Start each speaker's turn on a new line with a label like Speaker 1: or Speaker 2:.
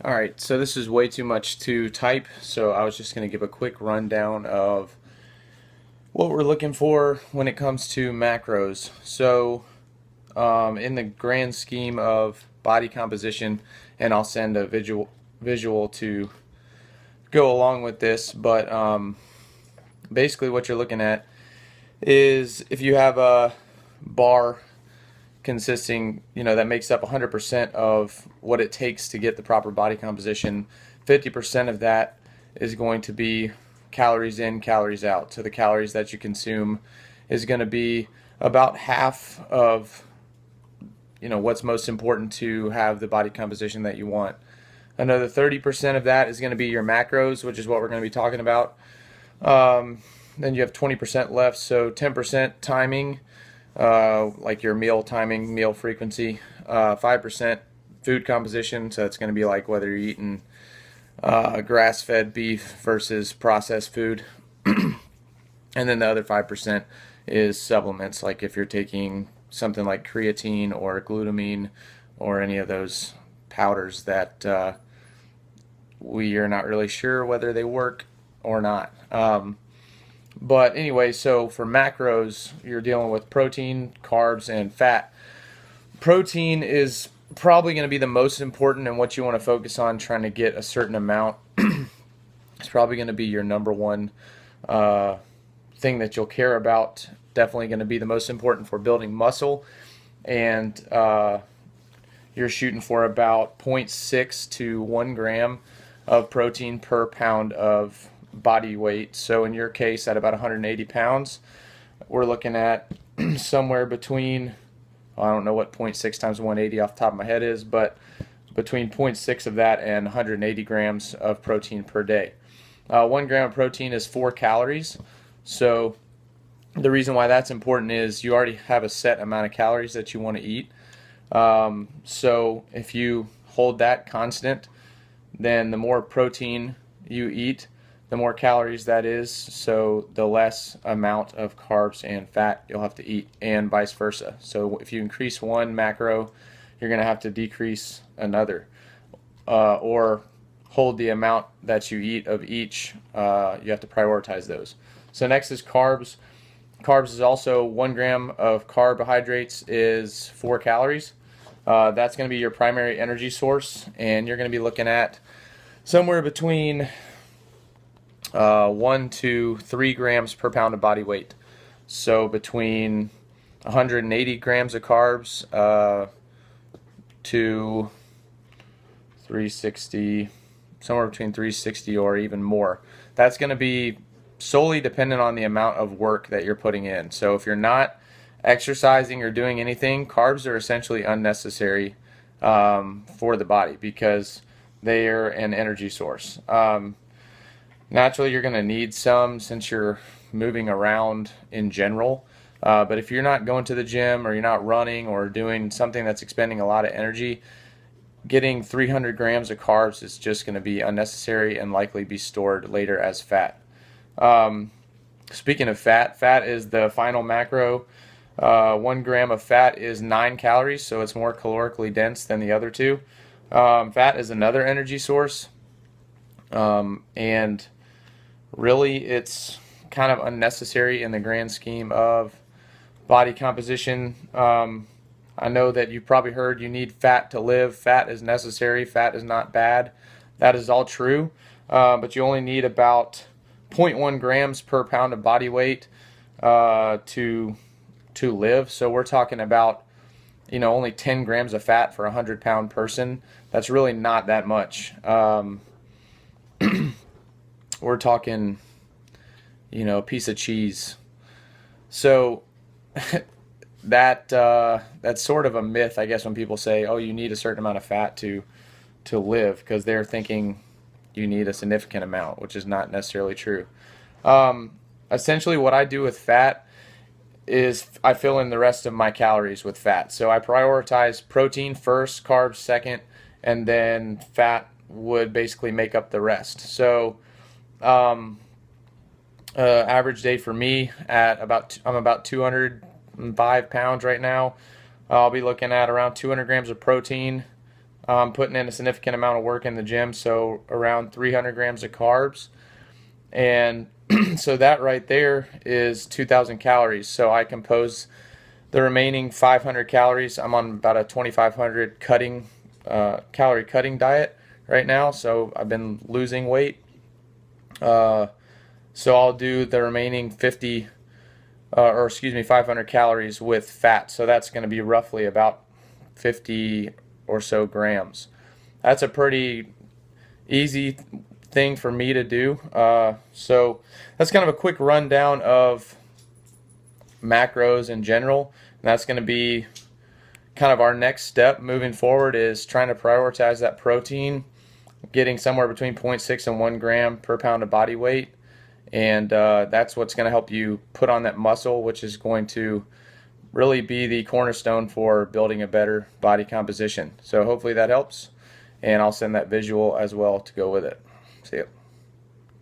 Speaker 1: Alright, so this is way too much to type, so I was just going to give a quick rundown of what we're looking for when it comes to macros. So, in the grand scheme of body composition, and I'll send a visual to go along with this, but basically what you're looking at is if you have a bar consisting, that makes up 100% of what it takes to get the proper body composition. 50% of that is going to be calories in, calories out. So the calories that you consume is going to be about half of, what's most important to have the body composition that you want. Another 30% of that is going to be your macros, which is what we're going to be talking about. Then you have 20% left, so 10% timing, like your meal timing, meal frequency, 5% food composition, so it's going to be like whether you're eating grass-fed beef versus processed food. And then the other 5% is supplements, like if you're taking something like creatine or glutamine or any of those powders that we are not really sure whether they work or not. But anyway, so for macros, you're dealing with protein, carbs, and fat. Protein is probably going to be the most important and what you want to focus on trying to get a certain amount. It's probably going to be your number one thing that you'll care about. Definitely going to be the most important for building muscle. And you're shooting for about zero point 0.6 to 1 gram of protein per pound of body weight. So in your case, at about 180 pounds, we're looking at somewhere between, I don't know what zero point 0.6 times 180 off the top of my head is, but between 0.6 of that and 180 grams of protein per day. 1 gram of protein is 4 calories. So the reason why that's important is you already have a set amount of calories that you want to eat. So if you hold that constant, then the more protein you eat, the more calories that is, so the less amount of carbs and fat you'll have to eat, and vice versa. So if you increase one macro, you're going to have to decrease another, or hold the amount that you eat of each. You have to prioritize those. So next is carbs. Carbs is also 1 gram of carbohydrates is 4 calories. That's going to be your primary energy source, and you're going to be looking at somewhere between 1 to 3 grams per pound of body weight. So between 180 grams of carbs to 360, somewhere between 360 or even more. That's going to be solely dependent on the amount of work that you're putting in. So if you're not exercising or doing anything, carbs are essentially unnecessary for the body because they are an energy source. Naturally, you're going to need some since you're moving around in general. But if you're not going to the gym or you're not running or doing something that's expending a lot of energy, getting 300 grams of carbs is just going to be unnecessary and likely be stored later as fat. Speaking of fat, fat is the final macro. 1 gram of fat is 9 calories, so it's more calorically dense than the other two. Fat is another energy source, and really it's kind of unnecessary in the grand scheme of body composition. I know that you've probably heard you need fat to live. Fat is necessary. Fat is not bad. That is all true, but you only need about 0.1 grams per pound of body weight to live. So we're talking about only 10 grams of fat for a 100-pound person. That's really not that much. We're talking, a piece of cheese. So that's sort of a myth, I guess, when people say, "Oh, you need a certain amount of fat to live," because they're thinking you need a significant amount, which is not necessarily true. Essentially, what I do with fat is I fill in the rest of my calories with fat. So I prioritize protein first, carbs second, and then fat would basically make up the rest. So average day for me I'm about 205 pounds right now. I'll be looking at around 200 grams of protein, putting in a significant amount of work in the gym, so around 300 grams of carbs. And so that right there is 2,000 calories. So I compose the remaining 500 calories. I'm on about a 2,500 calorie cutting diet right now. So I've been losing weight. So I'll do the remaining 500 calories with fat. So that's going to be roughly about 50 or so grams. That's a pretty easy thing for me to do. So that's kind of a quick rundown of macros in general. And that's going to be kind of our next step moving forward, is trying to prioritize that protein, getting somewhere between 0.6 and 1 gram per pound of body weight. And that's what's going to help you put on that muscle, which is going to really be the cornerstone for building a better body composition. So hopefully that helps, and I'll send that visual as well to go with it. See ya.